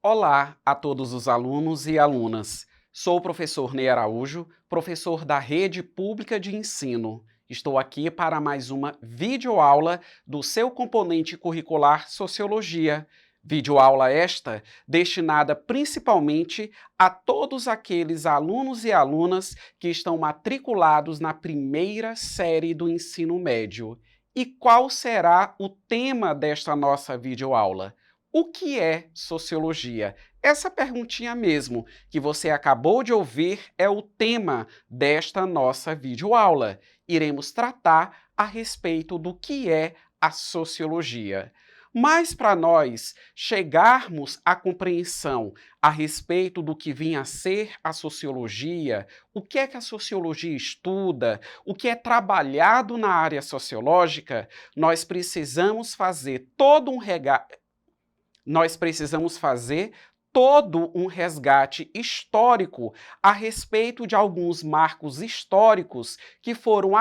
Olá a todos os alunos e alunas. Sou o professor Ney Araújo, professor da Rede Pública de Ensino. Estou aqui para mais uma videoaula do seu componente curricular Sociologia. Videoaula esta destinada principalmente a todos aqueles alunos e alunas que estão matriculados na primeira série do ensino médio. E qual será o tema desta nossa videoaula? O que é sociologia? Essa perguntinha mesmo que você acabou de ouvir é o tema desta nossa videoaula. Iremos tratar a respeito do que é a sociologia. Mas para nós chegarmos à compreensão a respeito do que vinha a ser a sociologia, o que é que a sociologia estuda, o que é trabalhado na área sociológica, nós precisamos fazer todo um resgate histórico a respeito de alguns marcos históricos que foram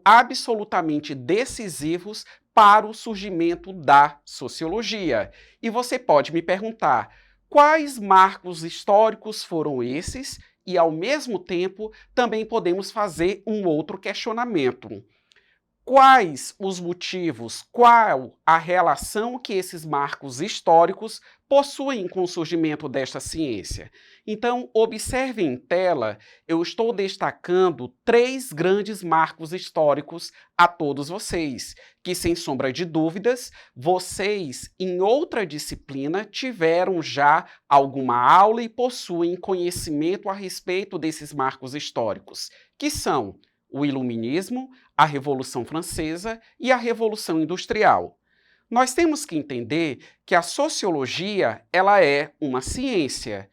absolutamente decisivos para o surgimento da sociologia. E você pode me perguntar, quais marcos históricos foram esses? E, ao mesmo tempo, também podemos fazer um outro questionamento. Quais os motivos, qual a relação que esses marcos históricos possuem com o surgimento desta ciência? Então, observe em tela, eu estou destacando 3 grandes marcos históricos a todos vocês, que, sem sombra de dúvidas, vocês, em outra disciplina, tiveram já alguma aula e possuem conhecimento a respeito desses marcos históricos, que são o Iluminismo, a Revolução Francesa e a Revolução Industrial. Nós temos que entender que a sociologia ela é uma ciência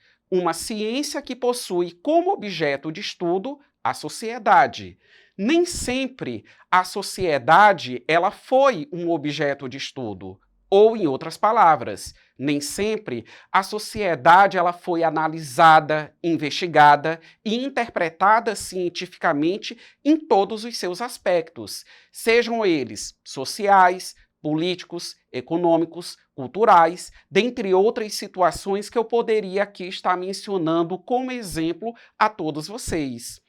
que possui como objeto de estudo a sociedade. Nem sempre a sociedade ela foi um objeto de estudo. Ou, em outras palavras, nem sempre a sociedade ela foi analisada, investigada e interpretada cientificamente em todos os seus aspectos, sejam eles sociais, políticos, econômicos, culturais, dentre outras situações que eu poderia aqui estar mencionando como exemplo a todos vocês.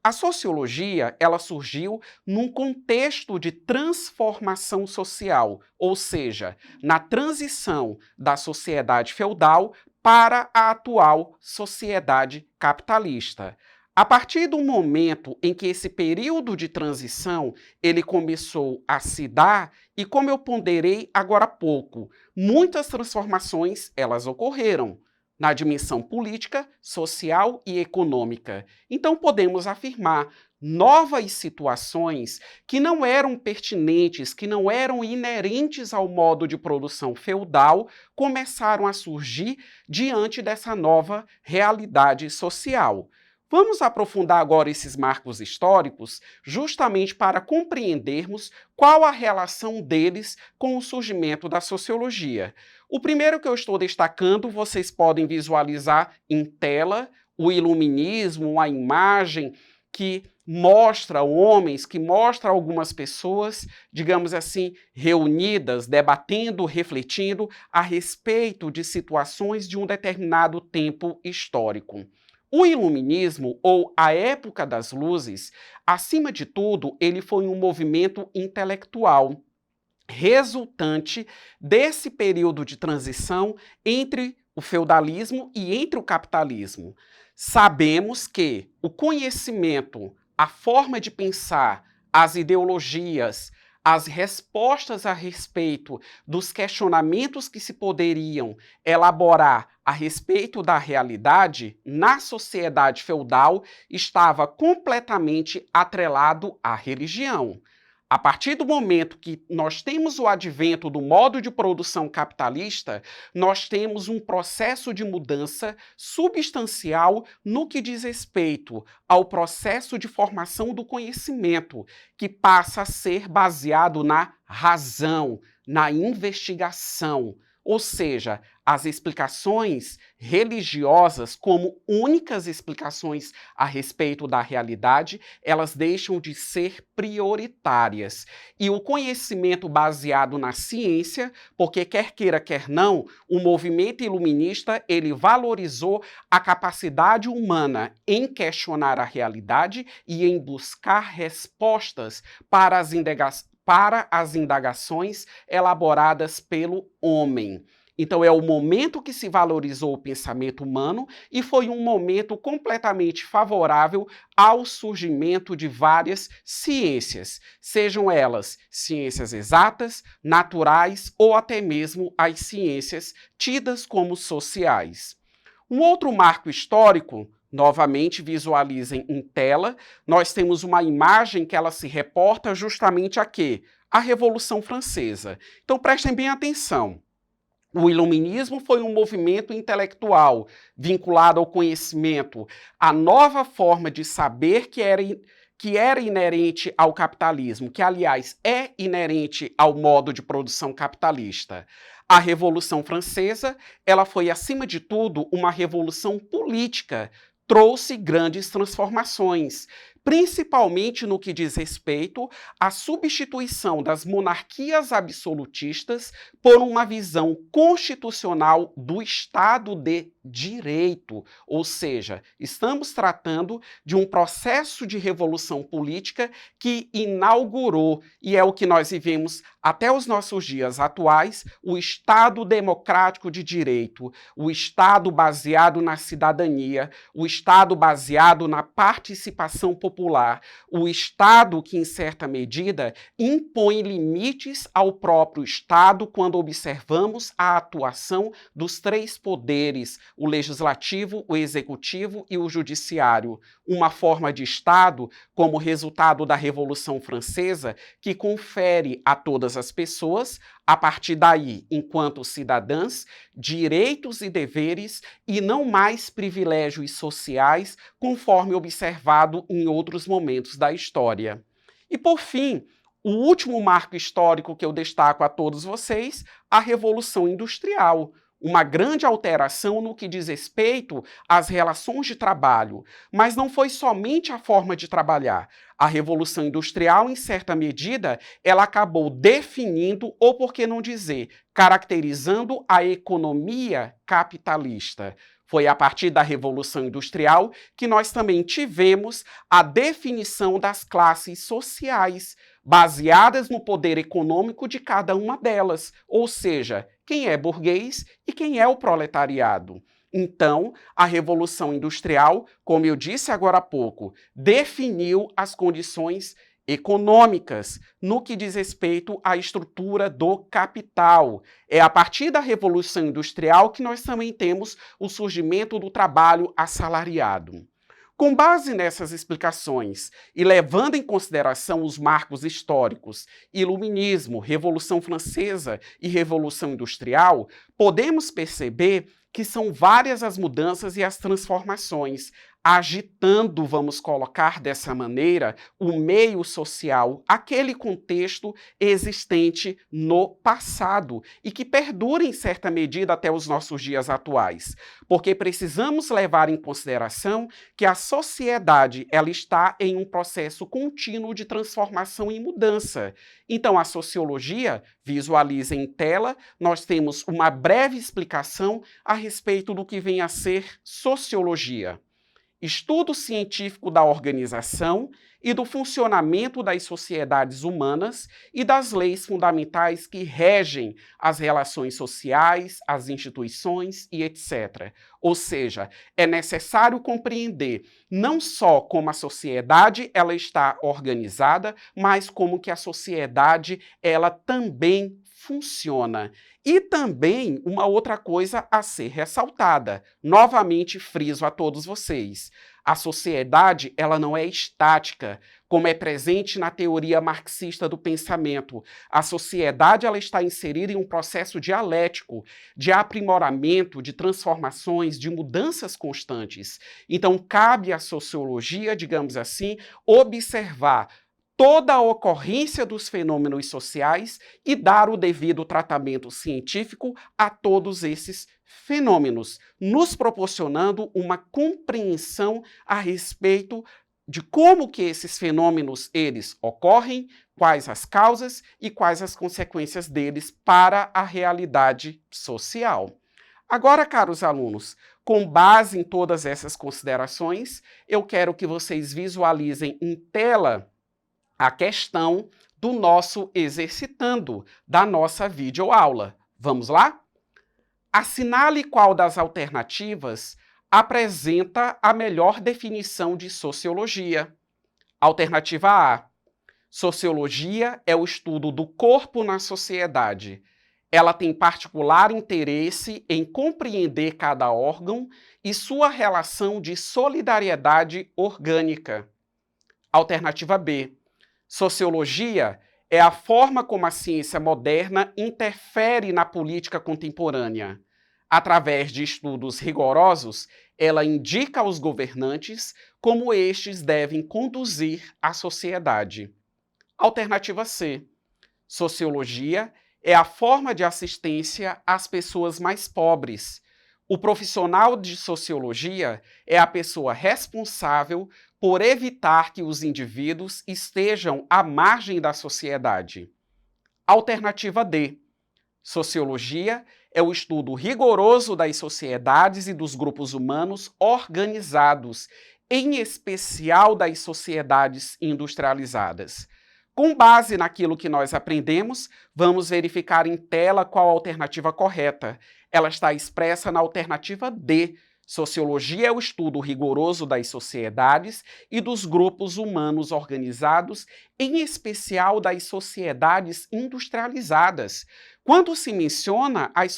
A sociologia, ela surgiu num contexto de transformação social, ou seja, na transição da sociedade feudal para a atual sociedade capitalista. A partir do momento em que esse período de transição ele começou a se dar, e como eu ponderei agora há pouco, muitas transformações elas ocorreram na dimensão política, social e econômica. Então, podemos afirmar novas situações que não eram pertinentes, que não eram inerentes ao modo de produção feudal, começaram a surgir diante dessa nova realidade social. Vamos aprofundar agora esses marcos históricos, justamente para compreendermos qual a relação deles com o surgimento da sociologia. O primeiro que eu estou destacando, vocês podem visualizar em tela o iluminismo, a imagem que mostra homens, que mostra algumas pessoas, digamos assim, reunidas, debatendo, refletindo a respeito de situações de um determinado tempo histórico. O iluminismo, ou a época das luzes, acima de tudo, ele foi um movimento intelectual resultante desse período de transição entre o feudalismo e entre o capitalismo. Sabemos que o conhecimento, a forma de pensar, as ideologias, as respostas a respeito dos questionamentos que se poderiam elaborar a respeito da realidade na sociedade feudal estava completamente atrelado à religião. A partir do momento que nós temos o advento do modo de produção capitalista, nós temos um processo de mudança substancial no que diz respeito ao processo de formação do conhecimento, que passa a ser baseado na razão, na investigação. Ou seja, as explicações religiosas, como únicas explicações a respeito da realidade, elas deixam de ser prioritárias. E o conhecimento baseado na ciência, porque quer queira, quer não, o movimento iluminista, ele valorizou a capacidade humana em questionar a realidade e em buscar respostas para as indagações elaboradas pelo homem. Então, é o momento que se valorizou o pensamento humano e foi um momento completamente favorável ao surgimento de várias ciências, sejam elas ciências exatas, naturais ou até mesmo as ciências tidas como sociais. Um outro marco histórico, novamente visualizem em tela, nós temos uma imagem que ela se reporta justamente a quê? A Revolução Francesa. Então prestem bem atenção. O iluminismo foi um movimento intelectual vinculado ao conhecimento, a nova forma de saber que era inerente ao capitalismo, que, aliás, é inerente ao modo de produção capitalista. A Revolução Francesa, ela foi, acima de tudo, uma revolução política, trouxe grandes transformações, principalmente no que diz respeito à substituição das monarquias absolutistas por uma visão constitucional do Estado de Direito. Ou seja, estamos tratando de um processo de revolução política que inaugurou, e é o que nós vivemos até os nossos dias atuais, o Estado democrático de direito, o Estado baseado na cidadania, o Estado baseado na participação popular, o Estado que, em certa medida, impõe limites ao próprio Estado quando observamos a atuação dos três poderes, o legislativo, o executivo e o judiciário. Uma forma de Estado, como resultado da Revolução Francesa, que confere a todas as pessoas, a partir daí, enquanto cidadãs, direitos e deveres e não mais privilégios sociais, conforme observado em outros momentos da história. E, por fim, o último marco histórico que eu destaco a todos vocês, a Revolução Industrial. Uma grande alteração no que diz respeito às relações de trabalho, mas não foi somente a forma de trabalhar. A Revolução Industrial, em certa medida, ela acabou definindo, ou por que não dizer, caracterizando a economia capitalista. Foi a partir da Revolução Industrial que nós também tivemos a definição das classes sociais, baseadas no poder econômico de cada uma delas, ou seja, quem é burguês e quem é o proletariado. Então, a Revolução Industrial, como eu disse agora há pouco, definiu as condições econômicas no que diz respeito à estrutura do capital. É a partir da Revolução Industrial que nós também temos o surgimento do trabalho assalariado. Com base nessas explicações e levando em consideração os marcos históricos, Iluminismo, Revolução Francesa e Revolução Industrial, podemos perceber que são várias as mudanças e as transformações, agitando, vamos colocar dessa maneira, o meio social, aquele contexto existente no passado e que perdura em certa medida até os nossos dias atuais, porque precisamos levar em consideração que a sociedade ela está em um processo contínuo de transformação e mudança. Então, a sociologia, visualiza em tela, nós temos uma breve explicação a respeito do que vem a ser sociologia. Estudo científico da organização e do funcionamento das sociedades humanas e das leis fundamentais que regem as relações sociais, as instituições e etc. Ou seja, é necessário compreender não só como a sociedade ela está organizada, mas como que a sociedade ela também funciona. E também uma outra coisa a ser ressaltada. Novamente friso a todos vocês. A sociedade, ela não é estática, como é presente na teoria marxista do pensamento. A sociedade, ela está inserida em um processo dialético, de aprimoramento, de transformações, de mudanças constantes. Então, cabe à sociologia, digamos assim, observar toda a ocorrência dos fenômenos sociais e dar o devido tratamento científico a todos esses fenômenos, nos proporcionando uma compreensão a respeito de como que esses fenômenos eles ocorrem, quais as causas e quais as consequências deles para a realidade social. Agora, caros alunos, com base em todas essas considerações, eu quero que vocês visualizem em tela a questão do nosso exercitando, da nossa videoaula. Vamos lá? Assinale qual das alternativas apresenta a melhor definição de sociologia. Alternativa A. Sociologia é o estudo do corpo na sociedade. Ela tem particular interesse em compreender cada órgão e sua relação de solidariedade orgânica. Alternativa B. Sociologia é a forma como a ciência moderna interfere na política contemporânea. Através de estudos rigorosos, ela indica aos governantes como estes devem conduzir a sociedade. Alternativa C. Sociologia é a forma de assistência às pessoas mais pobres. O profissional de sociologia é a pessoa responsável por evitar que os indivíduos estejam à margem da sociedade. Alternativa D. Sociologia é o estudo rigoroso das sociedades e dos grupos humanos organizados, em especial das sociedades industrializadas. Com base naquilo que nós aprendemos, vamos verificar em tela qual a alternativa correta. Ela está expressa na alternativa D. Sociologia é o estudo rigoroso das sociedades e dos grupos humanos organizados, em especial das sociedades industrializadas. Quando se menciona as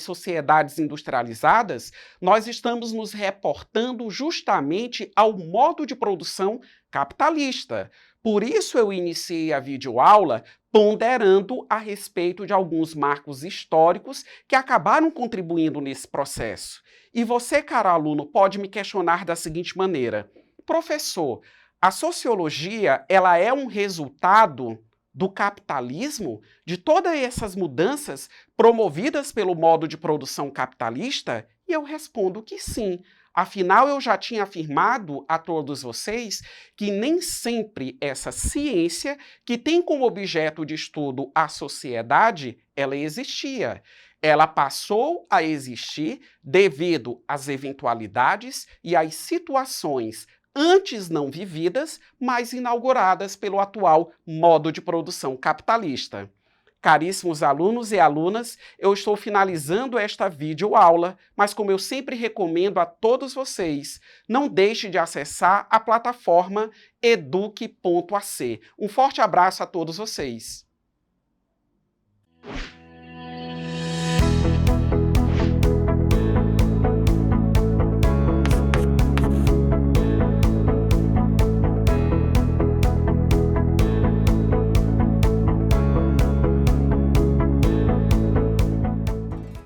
sociedades industrializadas, nós estamos nos reportando justamente ao modo de produção capitalista. Por isso eu iniciei a videoaula ponderando a respeito de alguns marcos históricos que acabaram contribuindo nesse processo. E você, caro aluno, pode me questionar da seguinte maneira: professor, a sociologia ela é um resultado do capitalismo, de todas essas mudanças promovidas pelo modo de produção capitalista? E eu respondo que sim. Afinal, eu já tinha afirmado a todos vocês que nem sempre essa ciência, que tem como objeto de estudo a sociedade, ela existia. Ela passou a existir devido às eventualidades e às situações antes não vividas, mas inauguradas pelo atual modo de produção capitalista. Caríssimos alunos e alunas, eu estou finalizando esta videoaula, mas como eu sempre recomendo a todos vocês, não deixe de acessar a plataforma eduque.ac. Um forte abraço a todos vocês.